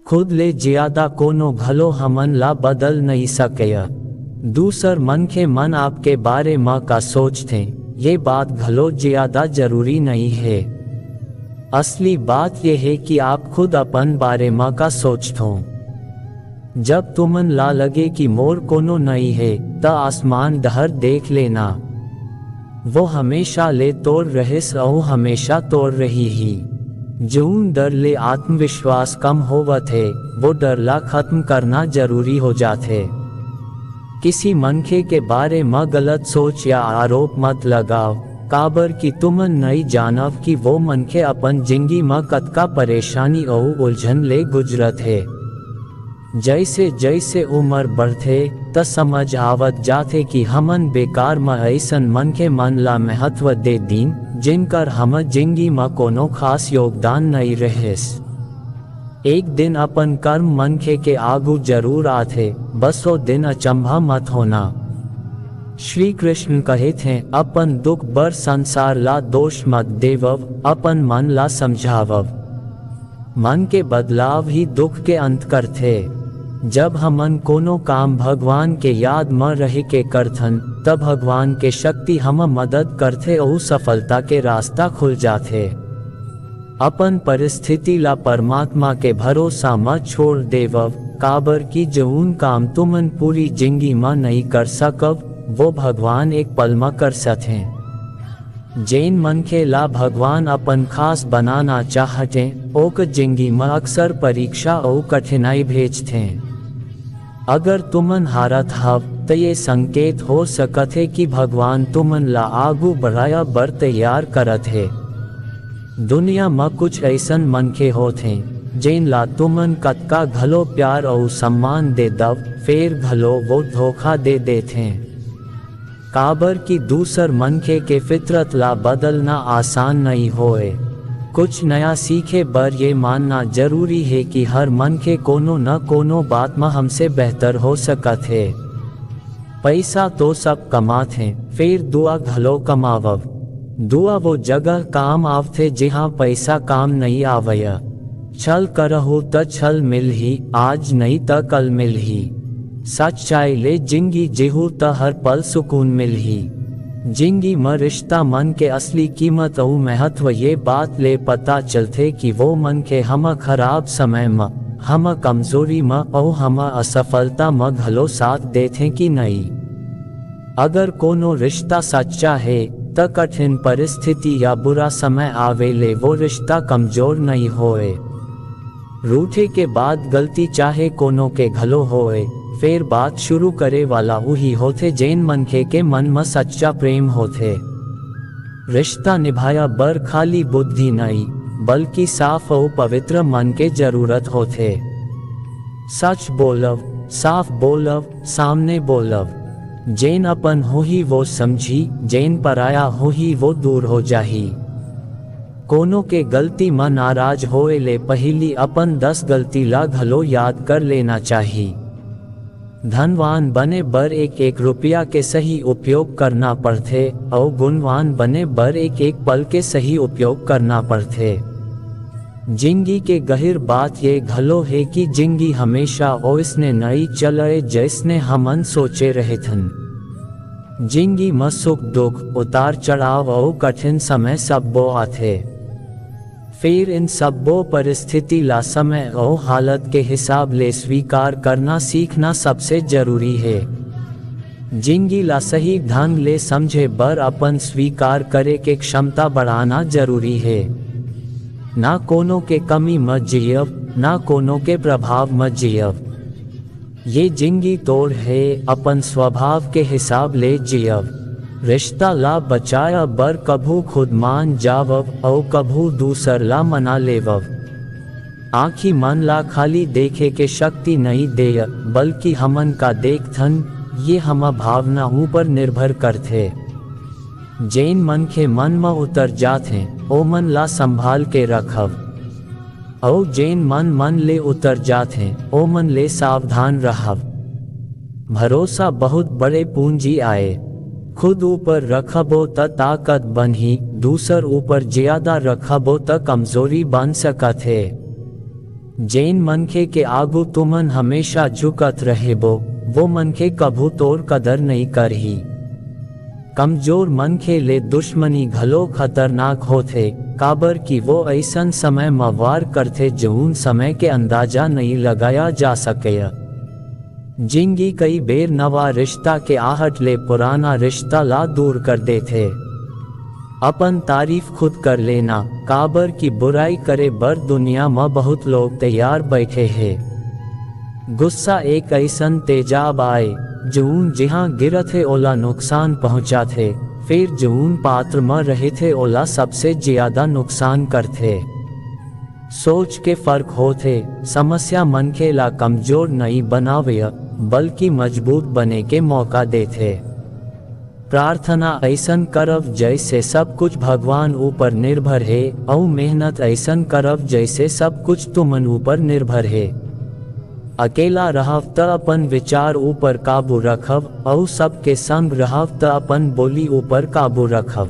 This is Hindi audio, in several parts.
खुद ले ज्यादा कोनो भलो हमन ला बदल नहीं सके। दूसर मन के मन आपके बारे में का सोचते, ये बात भलो ज्यादा जरूरी नहीं है। असली बात यह है कि आप खुद अपन बारे में का सोचतो। जब तुमन ला लगे कि मोर कोनो नहीं है त आसमान डहर देख लेना, वो हमेशा ले तोड़ रहिस और हमेशा तोड़ रही ही। जून डर ले आत्मविश्वास कम होवत है, वो डर ला खत्म करना जरूरी हो जाते। किसी मनखे के बारे में गलत सोच या आरोप मत लगाओ, काबर कि तुमन नहीं जानव कि वो मनखे अपन जिंदगी में कतका परेशानी और उलझन ले गुजरत है। जैसे जैसे उम्र बढ़ते त समझ आवत जाते कि हमन बेकार में ऐसन मनखे मन ला महत्व दे दीन जिनकर हम जिंदगी में कोनो खास योगदान नहीं रहिस। एक दिन अपन कर्म मनखे के आगू जरूर आते, बस वो दिन अचंभा मत होना। श्री कृष्ण कहे थे, अपन दुख बर संसार ला दोष मत देवव, अपन मन ला समझावव। मन के बदलाव ही दुख के अंत करते। जब हमन कोनो काम भगवान के याद में रह के करथन, तब भगवान के शक्ति हम मदद करते और सफलता के रास्ता खुल जाते। अपन परिस्थिति ला परमात्मा के भरोसा मत छोड़ देवव, काबर की जऊन काम तुमन पूरी जिंदगी में नहीं कर सकव, वो भगवान एक पल में कर सके। जैन मनखे ला भगवान अपन खास बनाना चाहते, ओक जिंदगी में अक्सर परीक्षा और कठिनाई भेजते। अगर तुमन हारत हव तो ये संकेत हो सकत है कि भगवान तुमन ला आगू बढ़ाया बर तैयार करत है। दुनिया में कुछ ऐसन मनखे होते जैन ला तुमन कतका घलो प्यार और सम्मान दे दव, फेर घलो वो धोखा दे देते। काबर की दूसर मनखे के फितरत ला बदलना आसान नहीं होए। कुछ नया सीखे बर ये मानना जरूरी है कि हर मनखे कोनो न कोनो बात में हमसे बेहतर हो सकत है। पैसा तो सब कमाते, फिर दुआ घलो कमावव। दुआ वो जगह काम आवते जहाँ पैसा काम नहीं आवया। छल करहु त छल मिल ही, आज नहीं त कल मिल ही। सच्चाई ले जिंदगी जेहू त हर पल सुकून मिल ही। जिंदगी में रिश्ता मन के असली कीमत और महत्व ये बात ले पता चलते कि वो मन के हम खराब समय में, हम कमजोरी में और हम असफलता में घलो साथ देते कि नहीं। अगर कोनो रिश्ता सच्चा है त कठिन परिस्थिति या बुरा समय आवे ले वो रिश्ता कमजोर नहीं होए। रूठे के बाद गलती चाहे कोनो के घलो होए, फिर बात शुरू करे वाला वही होते जैन मनखे के मन में सच्चा प्रेम होते। रिश्ता निभाया बर खाली बुद्धि नहीं, बल्कि साफ और पवित्र मन के जरूरत होते। सच बोलव, साफ बोलव, सामने बोलव। जैन अपन हो ही वो समझी, जैन पराया हो ही वो दूर हो जाही। कोनो के गलती में नाराज होए ले पहली अपन 10 गलती ला घलो याद कर लेना चाहिए। धनवान बने बर एक एक रुपया के सही उपयोग करना पड़ते और गुणवान बने बर एक एक पल के सही उपयोग करना पड़ते। जिंदगी के गहिर बात ये घलो है कि जिंदगी हमेशा ओइसने नहीं चले जैसने हमन सोचे रहे थन। जिंदगी में सुख दुख, उतार चढ़ाव और कठिन समय सबो आते। फिर इन सबो परिस्थिति ला समय और हालत के हिसाब ले स्वीकार करना सीखना सबसे जरूरी है। जिंदगी ला सही ढंग ले समझे बर अपन स्वीकार करे के क्षमता बढ़ाना जरूरी है। ना कोनो के कमी मत जियव, ना कोनो के प्रभाव मत जियव। ये जिंदगी तोड़ है, अपन स्वभाव के हिसाब ले जियव। रिश्ता ला बचाया बर कभू खुद मान जावव और कभू दूसर ला मना लेवव। आँखी मन ला खाली देखे के शक्ति नहीं दे, बल्कि हमन का देखथन, ये हम भावना ऊपर निर्भर करते। जैन मन के मन में उतर जाते, ओ मन ला संभाल के रखव। और जैन मन ले उतर जाते, ओ मन ले सावधान रहव। भरोसा बहुत बड़े पूंजी आए। खुद ऊपर रखबो त ताकत बनही, दूसर ऊपर ज्यादा रखबो त कमजोरी बन सकत है। जैन मनखे के आगू तुमन हमेशा झुकत रहेबो, वो मनखे कभू तोर कदर नहीं करही। कमजोर मनखे ले दुश्मनी घलो खतरनाक होथे, काबर की वो ऐसन समय में वार करथे जऊन समय के अंदाजा नहीं लगाया जा सके। जिंदगी कई बेर नवा रिश्ता के आहट ले पुराना रिश्ता ला दूर कर देथे। अपन तारीफ खुद कर लेना, काबर की बुराई करे बर दुनिया में बहुत लोग तैयार बैठे हैं। गुस्सा एक ऐसन तेजाब आए जऊन जहाँ गिरत है ओला नुकसान पहुँचा थे, फिर जऊन पात्र में रहे थे ओला सबसे ज्यादा नुकसान करते। सोच के फर्क होते, समस्या मन के ला कमजोर नहीं बनावे बल्कि मजबूत बने के मौका देते। प्रार्थना ऐसन करव जैसे सब कुछ भगवान ऊपर निर्भर है, और मेहनत ऐसन करव जैसे सब कुछ तुमन ऊपर निर्भर है। अकेला रहव त अपन विचार ऊपर काबू रखव, और सबके संग रहव त अपन बोली ऊपर काबू रखव।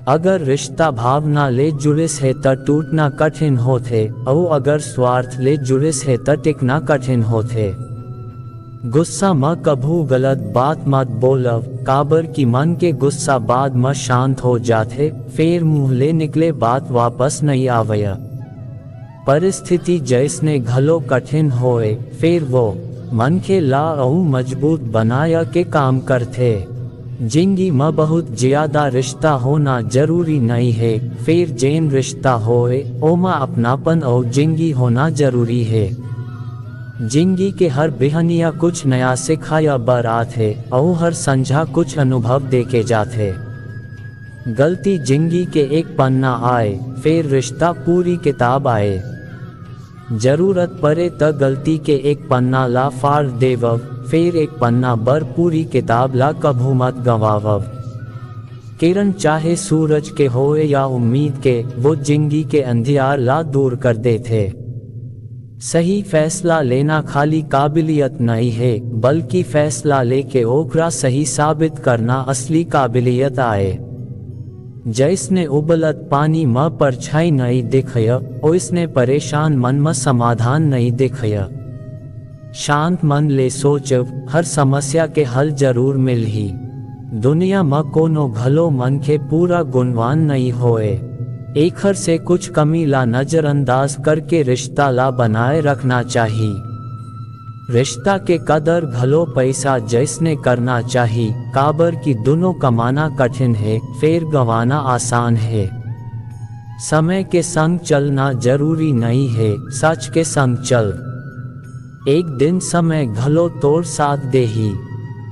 अगर रिश्ता भावना ले जुड़िस है त टूटना कठिन होथे, और अगर स्वार्थ ले जुड़िस है त टिकना कठिन होथे। गुस्सा में कभू गलत बात मत बोलव, काबर की मन के गुस्सा बाद में शांत हो जाते, फिर मुंह ले निकले बात वापस नहीं आवया। परिस्थिति जैसने घलो कठिन होए, फिर वो मन के ला और मजबूत बनाया के काम करते। जिंदगी में बहुत ज्यादा रिश्ता होना जरूरी नहीं है, फिर जैन रिश्ता होए ओमा अपनापन और जिंदगी होना जरूरी है। जिंदगी के हर बिहनिया कुछ नया सिखाया बर आथे, और हर संझा कुछ अनुभव देके जाते। गलती जिंदगी के एक पन्ना आए, फिर रिश्ता पूरी किताब आए। जरूरत पड़े त गलती के एक पन्ना ला फाड़ देवव, फिर एक पन्ना बर पूरी किताब ला कभू मत गंवावव। किरण चाहे सूरज के होए या उम्मीद के, वो जिंदगी के अंधियार ला दूर कर देते। सही फैसला लेना खाली काबिलियत नहीं है, बल्कि फैसला लेके ओकरा सही साबित करना असली काबिलियत आए। जैसने उबलत पानी में परछाई नहीं दिखया, ओइसने परेशान मन में समाधान नहीं दिखया। शांत मन ले सोचव, हर समस्या के हल जरूर मिलही। दुनिया में कोनो भलो मन के पूरा गुणवान नहीं होए। एखर से कुछ कमी ला नजरअंदाज करके रिश्ता ला बनाए रखना चाहिए। रिश्ता के कदर भलो पैसा जैसने करना चाहिए, काबर की दोनों कमाना कठिन है, फिर गंवाना आसान है। समय के संग चलना जरूरी नहीं है, सच के संग चल। एक दिन समय घलो तोड़ साथ देही।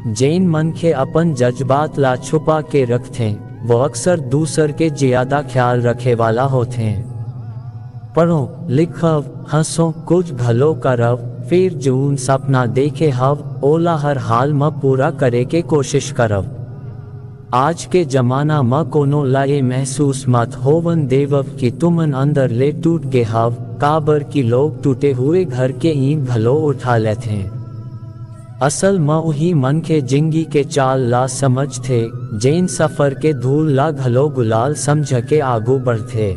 जैन मनखे अपन जज्बात ला छुपा के रखते, वो अक्सर दूसर के ज्यादा ख्याल रखे वाला होते हैं। पढ़ो, लिखव, हंसो, कुछ भलो करव, फिर जून सपना देखे हव ओला हर हाल में पूरा करे के कोशिश करव। आज के जमाना में कोनो लाए महसूस मत होवन देवव कि तुमन अंदर ले टूट गे हव, काबर की लोग टूटे हुए घर के ईंट भलो उठा लेते हैं। असल में वही मन के जिंदगी के चाल ला समझते, जैन सफर के धूल ला घलो गुलाल समझ के आगू बढ़ते।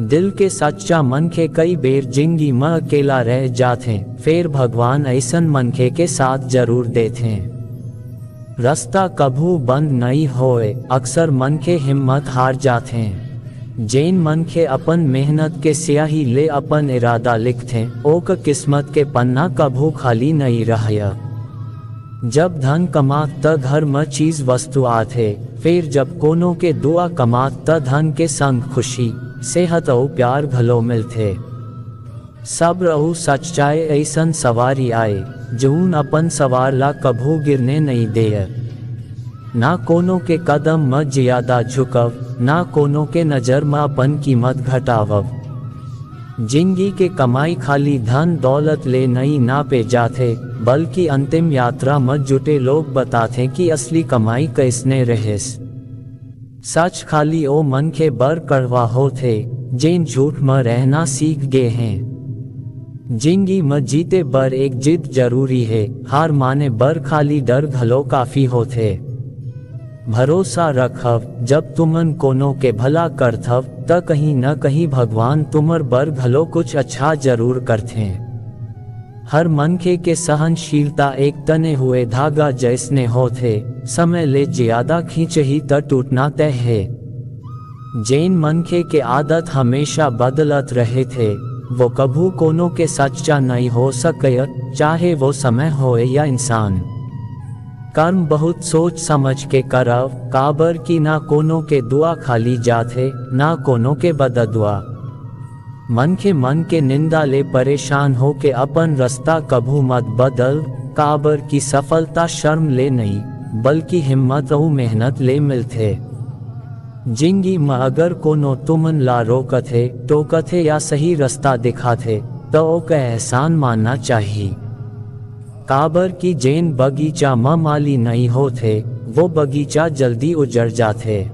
दिल के सच्चा मन के कई बेर जिंदगी में अकेला रह जाते, फिर भगवान ऐसन मनखे के साथ जरूर देते। रास्ता कभू बंद नहीं होए, अक्सर मन के हिम्मत हार जाते हैं। जैन मनखे अपन मेहनत के स्याही ले अपन इरादा लिखते, ओक किस्मत के पन्ना कभू खाली नहीं रहया। जब धन कमात त घर में चीज वस्तु आते, फिर जब कोनो के दुआ कमात त धन के संग खुशी, सेहत और प्यार भलो मिलते। सब्र और सच्चाई ऐसन सवारी आए, जून अपन सवार ला कभू गिरने नहीं दे। ना कोनो के कदम में ज्यादा झुकव, ना कोनो के नजर में अपन कीमत घटावव। जिंदगी के कमाई खाली धन दौलत ले नहीं नापे जाते, बल्कि अंतिम यात्रा में जुटे लोग बताते कि असली कमाई कैसने रहेस। सच खाली ओ मन के बर कड़वा होते, जैन झूठ में रहना सीख गए हैं। जिंदगी में जीते बर एक जिद जरूरी है, हार माने बर खाली डर घलो काफी होते। भरोसा रखव, जब तुमन कोनो के भला करथव त कहीं न कहीं भगवान तुमर बर भलो कुछ अच्छा जरूर करथे। हर मनखे के सहनशीलता एक तने हुए धागा जैसने होथे, समय ले ज्यादा खींचही त टूटना तय है। जैन मनखे के आदत हमेशा बदलत रहे थे, वो कभू कोनो के सच्चा नहीं हो सके, चाहे वो समय होए या इंसान। कर्म बहुत सोच समझ के करव, काबर की ना कोनो के दुआ खाली जाथे, ना कोनो के बददुआ। मनखे मन के निंदा ले परेशान हो के अपन रास्ता कभू मत बदल, काबर की सफलता शर्म ले नहीं, बल्कि हिम्मत और मेहनत ले मिलथे। जिंदगी में अगर कोनो तुमन ला रोकथे, टोकथे या सही रास्ता दिखाथे, तो ओके एहसान मानना चाहिए। काबर की जैन बगीचा में माली नहीं होते, वो बगीचा जल्दी उजड़ जाते।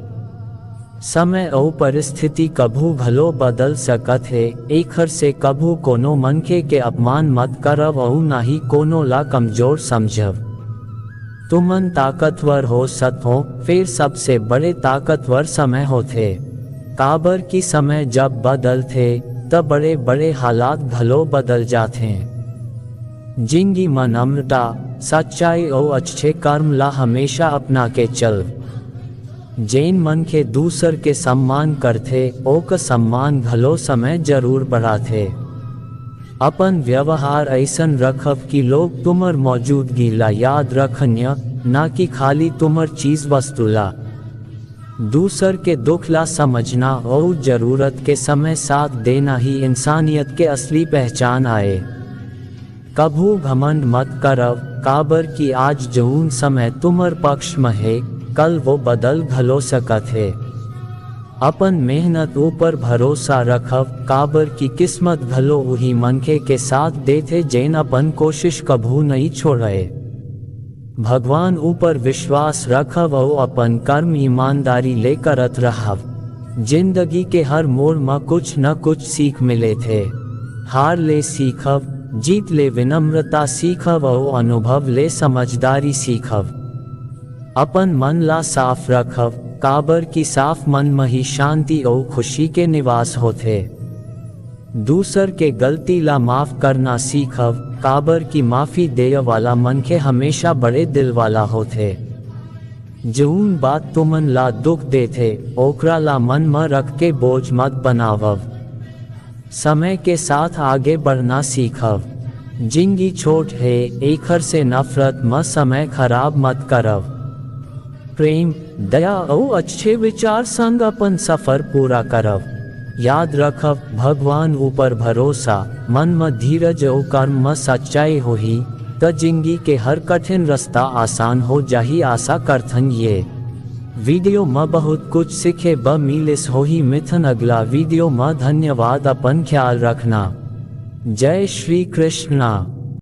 समय और परिस्थिति कभू भलो बदल सकत है, एखर से कभू कोनो मनखे के अपमान मत करव और ना ही कोनो ला कमजोर समझव। तुमन ताकतवर हो सको, फिर सबसे बड़े ताकतवर समय होते। काबर की समय जब बदलते तब बड़े बड़े हालात भलो बदल जाते। जिंदगी में नम्रता, सच्चाई और अच्छे कर्म ला हमेशा अपना के चल। जैन मन के दूसर के सम्मान करथे, ओक सम्मान भलो समय जरूर बढ़ाथे। अपन व्यवहार ऐसन रखव कि लोग तुमर मौजूदगी ला याद रखन्य, ना कि खाली तुमर चीज वस्तु ला। दूसर के दुख ला समझना और जरूरत के समय साथ देना ही इंसानियत के असली पहचान आए। कभू घमंड मत करव, काबर की आज जऊन समय तुमर पक्ष में है, कल वो बदल भलो सकत है। अपन मेहनत ऊपर भरोसा रखव, काबर की किस्मत भलो वही मनखे के साथ देथे जैन अपन कोशिश कभू नहीं छोड़े। भगवान ऊपर विश्वास रखव और अपन कर्म ईमानदारी ले करत रहव। जिंदगी के हर मोड़ में कुछ न कुछ सीख मिले थे। हार ले सीखव, जीत ले विनम्रता सीखव और अनुभव ले समझदारी सीखव। अपन मन ला साफ रखव, काबर की साफ मन में ही शांति और खुशी के निवास होते। दूसर के गलती ला माफ करना सीखव, काबर की माफी देय वाला मनखे हमेशा बड़े दिल वाला होते। जऊन बात तुमन ला दुख देथे, ओकरा ला मन में रख के बोझ मत बनावव। समय के साथ आगे बढ़ना सीखव। जिंदगी छोट है, एखर से नफरत में समय खराब मत करव। प्रेम, दया और अच्छे विचार संग अपन सफर पूरा करव। याद रखव, भगवान ऊपर भरोसा, मन में धीरज और कर्म में सच्चाई होही, त जिंदगी के हर कठिन रास्ता आसान हो जाही। आशा करथन ये वीडियो में बहुत कुछ सीखे ब मिलिस होही मिथन। अगला वीडियो में धन्यवाद। अपन ख्याल रखना। जय श्री कृष्णा।